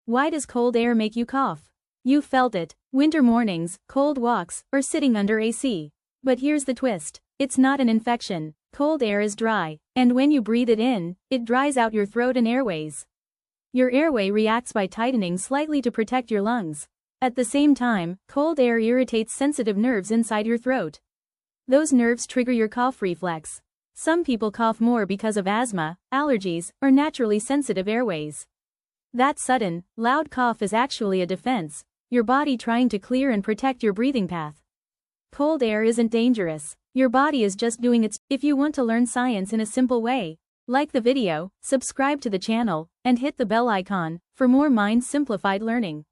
Why does cold air make you cough? You felt it. Winter mornings, cold walks, or sitting under AC. But here's the twist. It's not an infection. Cold air is dry, and when you breathe it in, it dries out your throat and airways. Your airway reacts by tightening slightly to protect your lungs. At the same time, cold air irritates sensitive nerves inside your throat. Those nerves trigger your cough reflex. Some people cough more because of asthma, allergies, or naturally sensitive airways. That sudden, loud cough is actually a defense, your body trying to clear and protect your breathing path. Cold air isn't dangerous. Your body is just doing its. If you want to learn science in a simple way, like the video, subscribe to the channel, and hit the bell icon for more Mind Simplified learning.